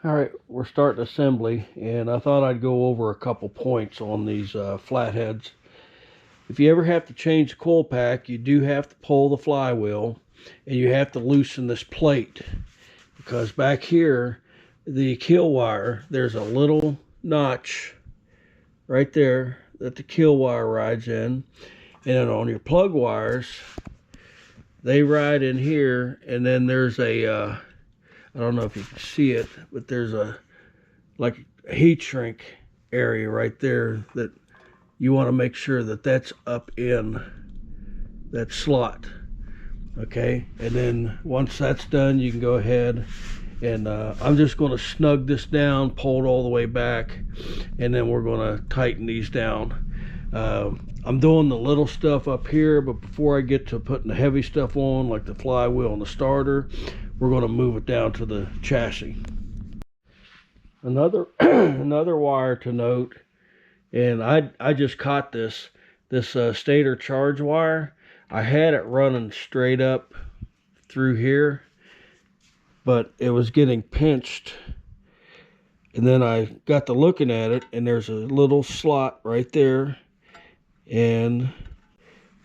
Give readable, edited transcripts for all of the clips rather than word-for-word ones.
All right, we're starting assembly, and I thought I'd go over a couple points on these flatheads. If you ever have to change the coil pack, you do have to pull the flywheel, and you have to loosen this plate, because back here, the keel wire, there's a little notch right there that the keel wire rides in, and on your plug wires, they ride in here, and then there's a I don't know if you can see it, but there's a like a heat shrink area right there that you want to make sure that that's up in that slot. Okay, and then once that's done, you can go ahead and I'm just going to snug this down, pull it all the way back, and then we're going to tighten these down. I'm doing the little stuff up here, but before I get to putting the heavy stuff on, like the flywheel and the starter, we're going to move it down to the chassis. Another another wire to note, and I just caught this stator charge wire. I had it running straight up through here, but it was getting pinched, and then I got to looking at it, and there's a little slot right there, and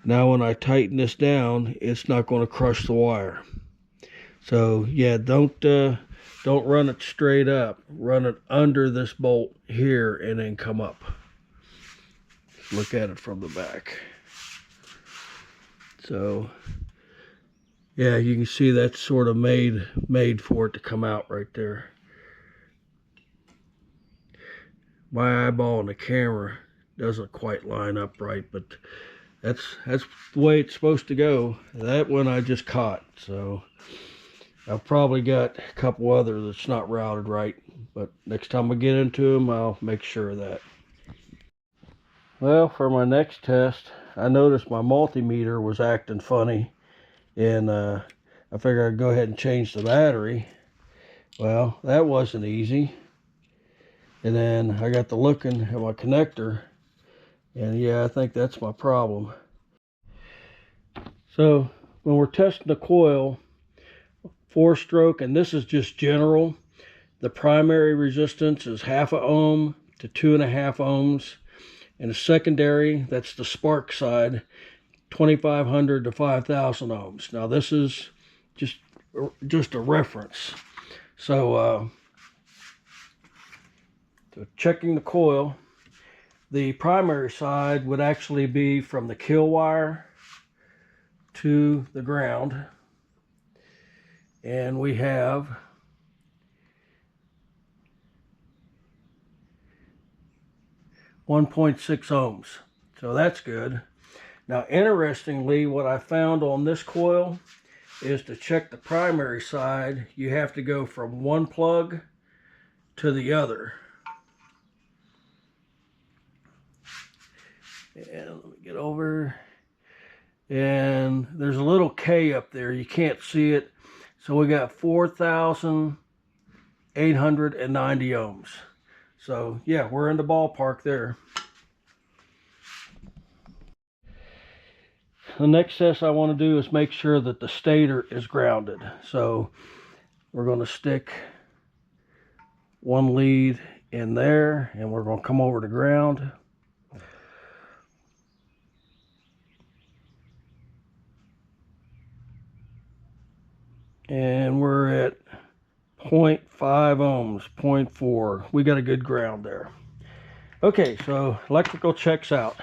now when I tighten this down, it's not going to crush the wire. So yeah, don't run it straight up. Run it under this bolt here and then come up. Look at it from the back. So yeah, you can see that's sort of made for it to come out right there. My eyeball on the camera doesn't quite line up right, but that's the way it's supposed to go. That one I just caught, so I've probably got a couple others that's not routed right, but next time I get into them, I'll make sure of that. Well, for my next test, I noticed my multimeter was acting funny, and I figured I'd go ahead and change the battery. Well, that wasn't easy. And then I got to looking at my connector, and yeah, I think that's my problem. So when we're testing the coil, 4-stroke, and this is just general, the primary resistance is 0.5 ohm to 2.5 ohms, and the secondary, that's the spark side, 2,500 to 5,000 ohms. Now this is just a reference. So checking the coil, the primary side would actually be from the keel wire to the ground, and we have 1.6 ohms, so that's good. Now interestingly, what I found on this coil is to check the primary side, you have to go from one plug to the other. And let me get over, and there's a little K up there, you can't see it. So we got 4,890 ohms. So yeah, we're in the ballpark there. The next test I want to do is make sure that the stator is grounded. So we're going to stick one lead in there, and we're going to come over to ground. And we're at 0.5 ohms, 0.4. We got a good ground there. Okay, so electrical checks out.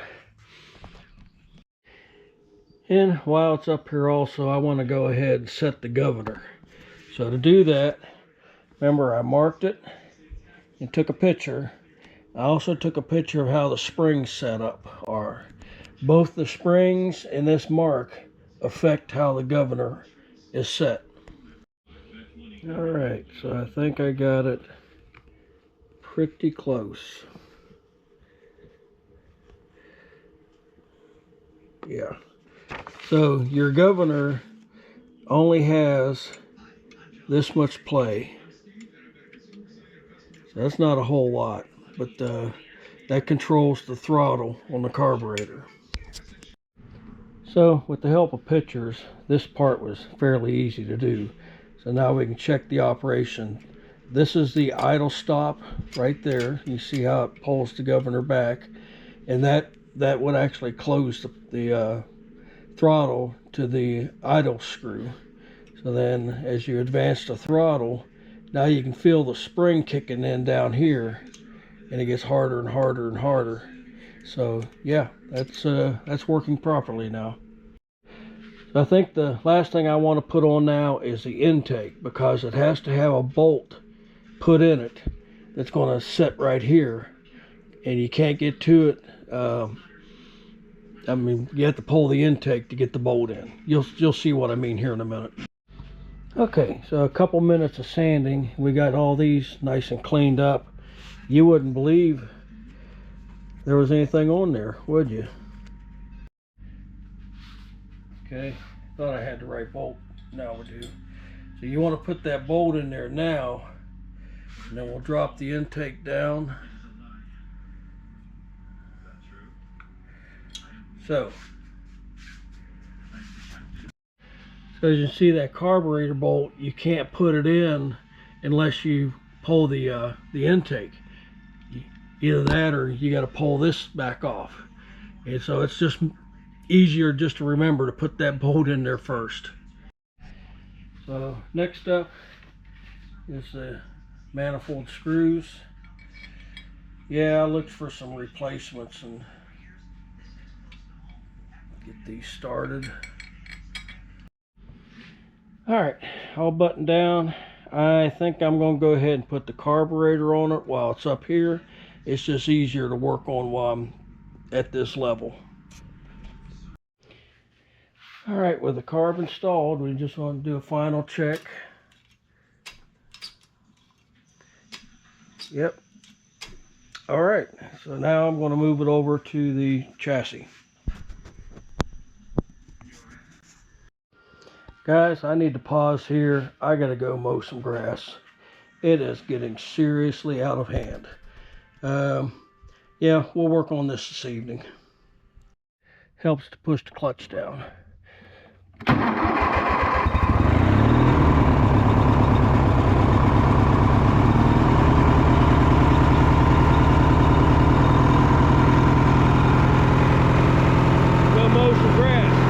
And while it's up here also, I want to go ahead and set the governor. So to do that, remember I marked it and took a picture. I also took a picture of how the springs set up are. Both the springs and this mark affect how the governor is set. All right, so I think I got it pretty close. Yeah. So your governor only has this much play. So that's not a whole lot, but that controls the throttle on the carburetor. So with the help of pictures, this part was fairly easy to do. So now we can check the operation this is the idle stop right there. You see how it pulls the governor back, and that would actually close the throttle to the idle screw. So then as you advance the throttle, now you can feel the spring kicking in down here, and it gets harder and harder and harder. So yeah, that's working properly now. So I think the last thing I want to put on now is the intake, because it has to have a bolt put in it that's going to sit right here, and you can't get to it. I mean, you have to pull the intake to get the bolt in. You'll see what I mean here in a minute. Okay, so a couple minutes of sanding. We got all these nice and cleaned up. You wouldn't believe there was anything on there, would you? Okay, thought I had the right bolt. Now we do. So you want to put that bolt in there now, and then we'll drop the intake down. So as you see, that carburetor bolt, you can't put it in unless you pull the intake. Either that, or you got to pull this back off. And so it's just easier just to remember to put that bolt in there first. So next up is the manifold screws. Yeah, I looked for some replacements and get these started. Alright, all buttoned down. I think I'm going to go ahead and put the carburetor on it while it's up here. It's just easier to work on while I'm at this level. Alright, with the carb installed, we just want to do a final check. Yep. Alright, so now I'm going to move it over to the chassis. Guys, I need to pause here. I gotta go mow some grass. It is getting seriously out of hand. Yeah, we'll work on this evening. Helps to push the clutch down. Go mow some grass.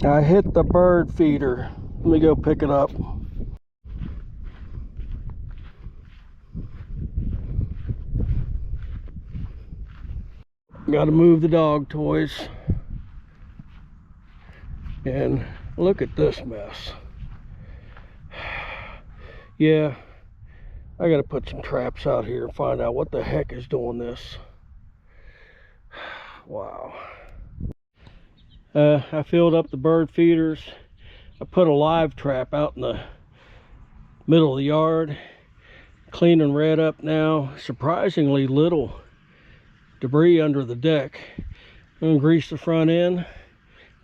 I hit the bird feeder. Let me go pick it up. Got to move the dog toys. And look at this mess. Yeah, I got to put some traps out here and find out what the heck is doing this. Wow. I filled up the bird feeders. I put a live trap out in the middle of the yard. Clean and red up now. Surprisingly little debris under the deck. I'm gonna grease the front end,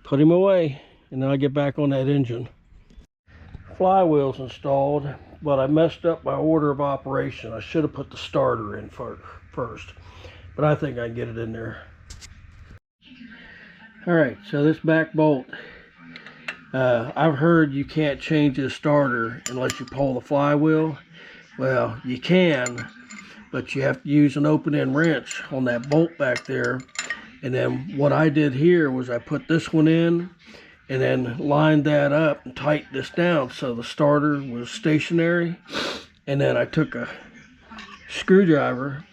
put him away, and then I get back on that engine. Flywheel's installed, but I messed up my order of operation. I should have put the starter in first, but I think I can get it in there. Alright, so this back bolt, I've heard you can't change this starter unless you pull the flywheel. Well, you can, but you have to use an open-end wrench on that bolt back there. And then what I did here was I put this one in and then lined that up and tightened this down so the starter was stationary. And then I took a screwdriver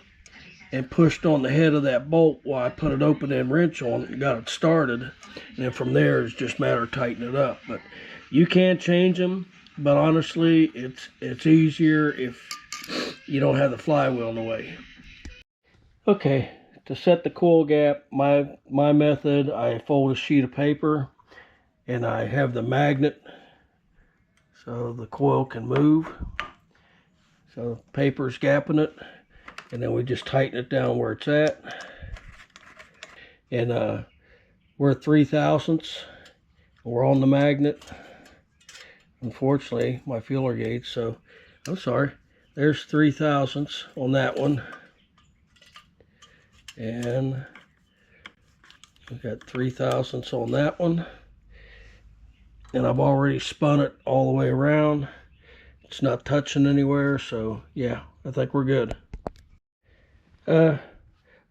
and pushed on the head of that bolt while I put an open-end wrench on it and got it started. And then from there, it's just a matter of tightening it up. But you can change them, but honestly, it's easier if you don't have the flywheel in the way. Okay, to set the coil gap, my method, I fold a sheet of paper and I have the magnet so the coil can move. So the paper's gapping it. And then we just tighten it down where it's at. And we're 3/1000ths. We're on the magnet. Unfortunately, my feeler gauge, so I'm sorry, there's 3/1000 on that one. And we've got 3/1000 on that one. And I've already spun it all the way around. It's not touching anywhere, so yeah, I think we're good. A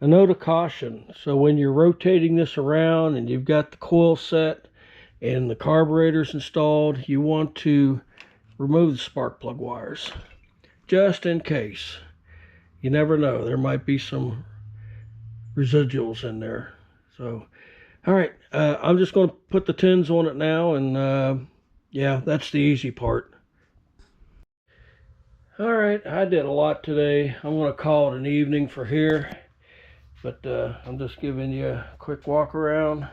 note of caution. So when you're rotating this around and you've got the coil set and the carburetor's installed, you want to remove the spark plug wires, just in case. You never know, there might be some residuals in there. So all right, I'm just going to put the tins on it now, and yeah, that's the easy part. All right, I did a lot today. I'm going to call it an evening for here, but I'm just giving you a quick walk around.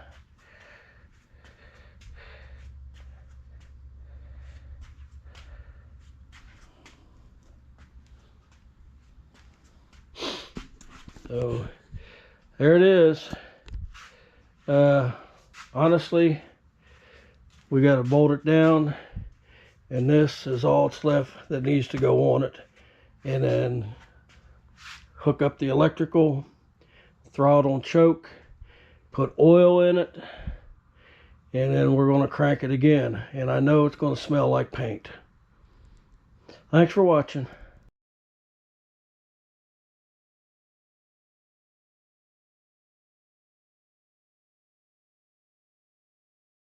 So there it is. Honestly, we got to bolt it down, and this is all that's left that needs to go on it. And then hook up the electrical, throttle and choke, put oil in it, and then we're going to crank it again. And I know it's going to smell like paint. Thanks for watching.